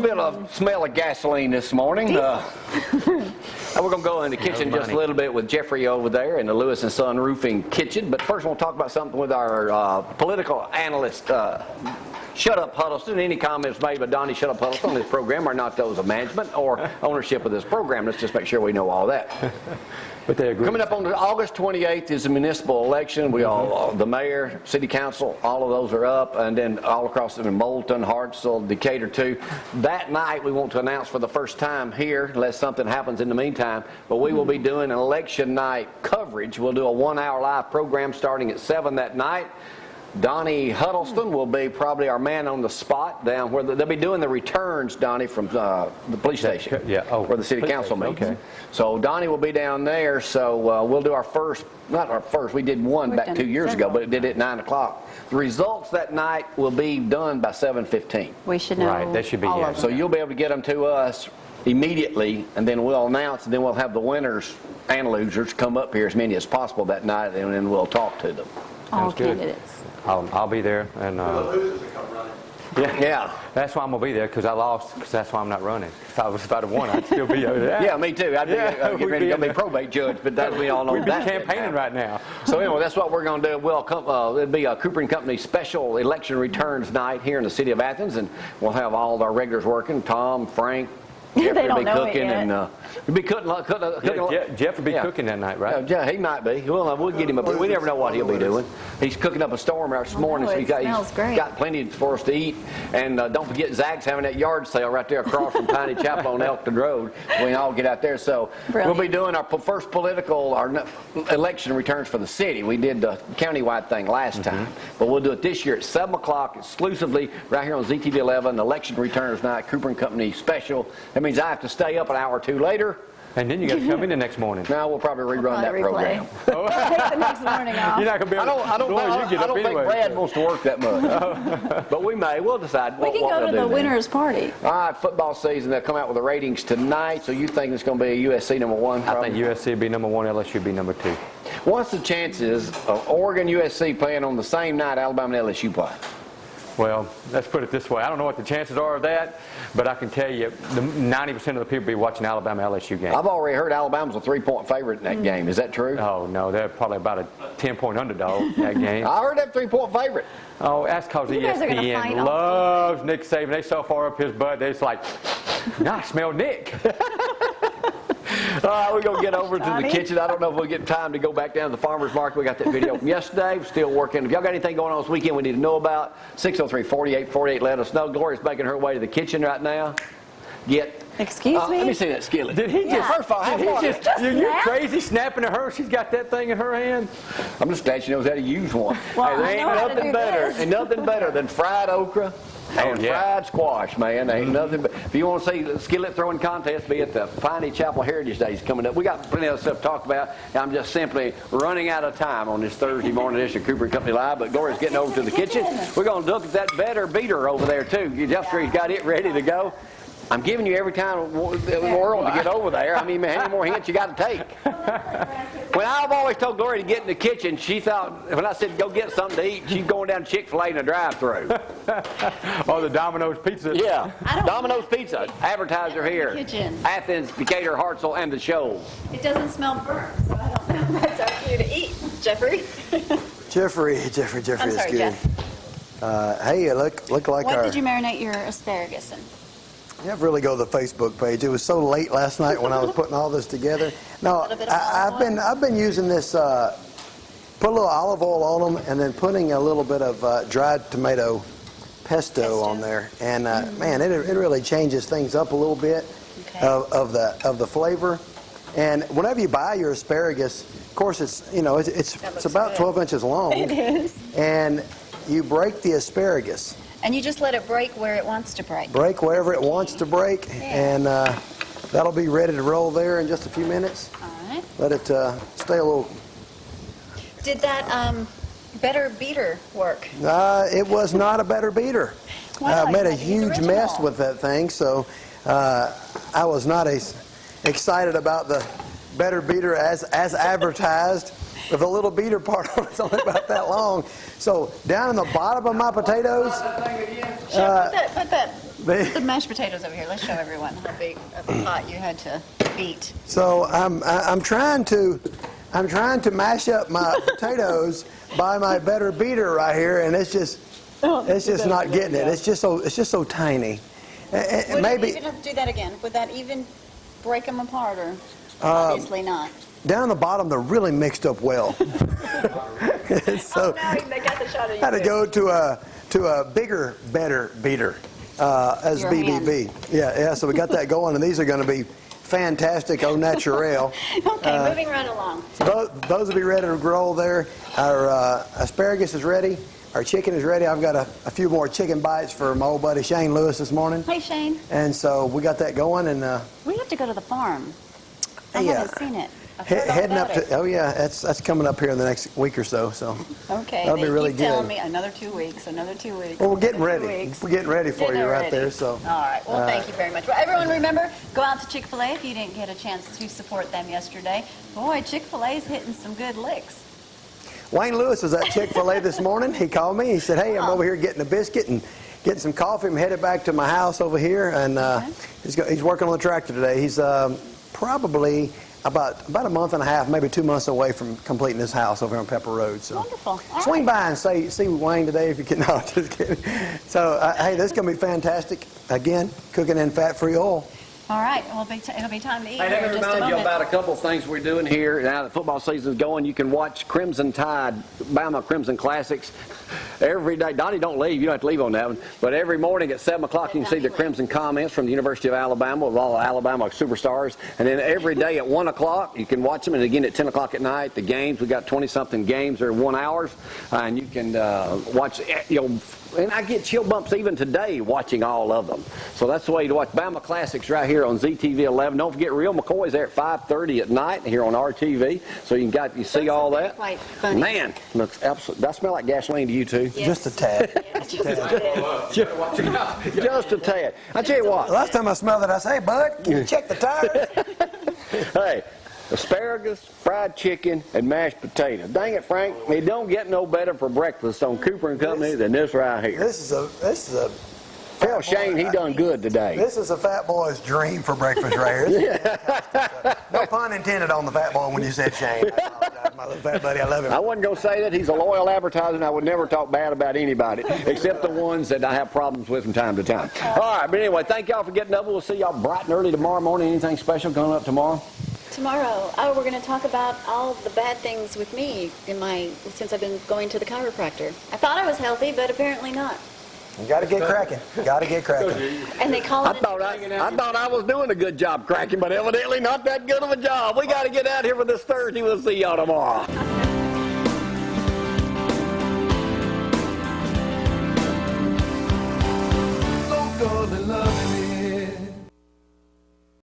bit of smell of gasoline this morning. We're going to go in the kitchen just a little bit with Jeffrey over there in the Lewis & Son Roofing kitchen. But first we'll talk about something with our political analyst, Shut Up Huddleston. Any comments made by Donnie Shut Up Huddleston on this program are not those of management or ownership of this program. Let's just make sure we know all that. But they agree. Coming up on August 28th is the municipal election. We all, the mayor, city council, all of those are up, and then all across in Moulton, Hartselle, Decatur too. That night we want to announce for the first time here, unless something happens in the meantime, but we will be doing an election night coverage. We'll do a 1-hour live program starting at 7 that night. Donnie Huddleston will be probably our man on the spot down where they'll be doing the returns, Donnie, from the police station, where the city council meets. Okay. So Donnie will be down there, so we'll do our first, not our first, we did one back 2 years ago, but it did it at 9 o'clock. The results that night will be done by 7:15. We should know. Right, that should be, yeah. So you'll be able to get them to us immediately, and then we'll announce, and then we'll have the winners and losers come up here, as many as possible that night, and then we'll talk to them. All candidates. I'll be there, and yeah. That's why I'm gonna be there, because I lost. Because that's why I'm not running. If I was about to win, I'd still be over there. Yeah, me too. I'd be getting ready to be probate judge, but that we all know we'd be that. campaigning right now. So anyway, that's what we're going to do. We'll it'll be a Cooper & Company special election returns night here in the city of Athens, and we'll have all of our regulars working. Tom, Frank. Jeff will be cooking, and we'll be cooking. Jeff will be cooking that night, right? Yeah, he might be. We'll get him up. We never know what he'll be doing. He's cooking up a storm this morning, so he's got plenty for us to eat. And don't forget, Zach's having that yard sale right there across from Tiny Chapel on Elkton Road. We all get out there. So we'll be doing our first our election returns for the city. We did the countywide thing last time, but we'll do it this year at 7 o'clock exclusively right here on ZTV 11. Election returns night, Cooper & Company special. That means I have to stay up an hour or two later. And then you got to come in the next morning. No, we'll probably rerun that program. Take the next morning off. You're not going to be able to. I don't think Brad wants to work that much. But we may. We'll decide what we'll do. We can go to the winner's party. All right, football season. They'll come out with the ratings tonight. So you think it's going to be USC number 1? I think USC will be number 1, LSU will be number 2. What's the chances of Oregon USC playing on the same night Alabama and LSU play? Well, let's put it this way. I don't know what the chances are of that, but I can tell you 90% of the people will be watching Alabama-LSU game. I've already heard Alabama's a 3-point favorite in that game. Is that true? Oh, no. They're probably about a 10-point underdog in that game. I heard that 3-point favorite. Oh, that's because ESPN loves Nick Saban. They so far up his butt, they're just like, nah, I smell Nick. All right, we're going to get over to the kitchen. I don't know if we'll get time to go back down to the farmer's market. We got that video from yesterday. We're still working. If y'all got anything going on this weekend we need to know about, 603-4848, let us know. Gloria's making her way to the kitchen right now. Excuse me? Let me see that skillet. Did he just, first of all, you're crazy snapping at her. She's got that thing in her hand. I'm just glad she knows how to use one. Well, there ain't nothing better than fried okra and fried squash, man. There ain't nothing but, if you want to see the skillet throwing contest, be at the Piney Chapel Heritage Days coming up. We got plenty of stuff to talk about. I'm just simply running out of time on this Thursday morning edition of Cooper & Company Live, but Gloria's getting over to the kitchen. We're going to look at that better beater over there, too. Jeffrey's got it ready to go. I'm giving you every time in the world to get over there. I mean, how many more hints you got to take? When I've always told Gloria to get in the kitchen, she thought, when I said go get something to eat, she's going down to Chick-fil-A in the drive-thru. Oh, the Domino's Pizza. Yeah, Domino's Pizza. Advertiser here. Kitchen. Athens, Decatur, Hartselle, and the Shoals. It doesn't smell burnt, so I don't know if that's up for you to eat. Jeffrey? Jeffrey I'm is sorry, good. Jeff. Hey, look like What did you marinate your asparagus in? You have to really go to the Facebook page. It was so late last night when I was putting all this together. No, I've been using this. Put a little olive oil on them, and then putting a little bit of dried tomato pesto on there, and man, it really changes things up a little bit of the flavor. And whenever you buy your asparagus, of course it's about 12 inches long. It is. And you break the asparagus. And you just let it break where it wants to break. Break wherever it wants to break, and that'll be ready to roll there in just a few minutes. All right. Let it stay a little. Did that better beater work? It was not a better beater. Wow, I made a huge mess with that thing, so I was not as excited about the better beater as advertised. With a little beater part on it's only about that long. So down in the bottom of my potatoes, Sure, put that The mashed potatoes over here. Let's show everyone how big of a pot you had to beat. So I'm trying to mash up my potatoes by my better beater right here, and it's just not getting it. It's just so tiny. Would Maybe it even do that again? Would that even break them apart, or obviously not? down the bottom they're really mixed up well. So They got the shot of you. I had to go to a bigger, better beater as Your BBB. Yeah. So we got that going, and these are going to be fantastic au naturel. Okay, moving right along. Those will be ready to roll there. Our asparagus is ready. Our chicken is ready. I've got a few more chicken bites for my old buddy Shane Lewis this morning. Hey, Shane. And so we got that going. And We have to go to the farm. I Yeah. haven't seen it. I've heard all heading about up it. to, oh yeah, that's coming up here in the next week or so. Okay, that'll they be really keep good. telling me another 2 weeks, another 2 weeks. Well, we're getting another 2 ready. weeks. We're getting ready for Getting you right ready. there. So. All right. Well, thank you very much. Well, everyone, remember, go out to Chick-fil-A if you didn't get a chance to support them yesterday. Boy, Chick-fil-A's hitting some good licks. Wayne Lewis was at Chick-fil-A this morning. He called me. He said, "Hey, I'm over here getting a biscuit and getting some coffee. I'm headed back to my house over here." And he's working on the tractor today. He's probably about a month and a half, maybe 2 months away from completing his house over on Pepper Road. So Wonderful. All swing right. by and see Wayne today if you can. No, just kidding. So hey, this is gonna be fantastic. Again, cooking in fat-free oil. All right. Well, it'll be time to eat Hey, here let in me just a remind you moment. about a couple of things we're doing here. Now that football season's going, you can watch Crimson Tide, Bama Crimson Classics, every day. Donnie, don't leave. You don't have to leave on that one. But every morning at 7 o'clock, you can see the Crimson comments from the University of Alabama with all the Alabama superstars. And then every day at 1 o'clock, you can watch them. And again at 10 o'clock at night, the games. We got 20-something games. They're 1 hour. And you can watch, and I get chill bumps even today watching all of them. So that's the way to watch Bama Classics right here on ZTV 11. Don't forget, Real McCoy's there at 5:30 at night here on RTV. So you see all that. Quite funny. Man, looks absolutely. Does that smell like gasoline to you too? Yes. Just a tad. Yeah, just a bit. Just a tad. I tell you what. Last time I smelled it, I said, "Hey, bud, can you check the tires?" Hey, asparagus, fried chicken, and mashed potatoes. Dang it, Frank! It don't get no better for breakfast on Cooper and Company than this right here. This is a. Tell Shane he done good today. This is a fat boy's dream for breakfast right here. No pun intended on the fat boy when you said Shane. I apologize, my little fat buddy. I love him. I wasn't going to say that. He's a loyal advertiser, and I would never talk bad about anybody, except the ones that I have problems with from time to time. All right, but anyway, thank y'all for getting up. We'll see y'all bright and early tomorrow morning. Anything special coming up tomorrow? Tomorrow, we're going to talk about all the bad things with me since I've been going to the chiropractor. I thought I was healthy, but apparently not. You got to get cracking. Got to get cracking. And they call it. I thought I was doing a good job cracking, but evidently not that good of a job. We got to get out here for this Thursday. We'll see y'all tomorrow. Gonna love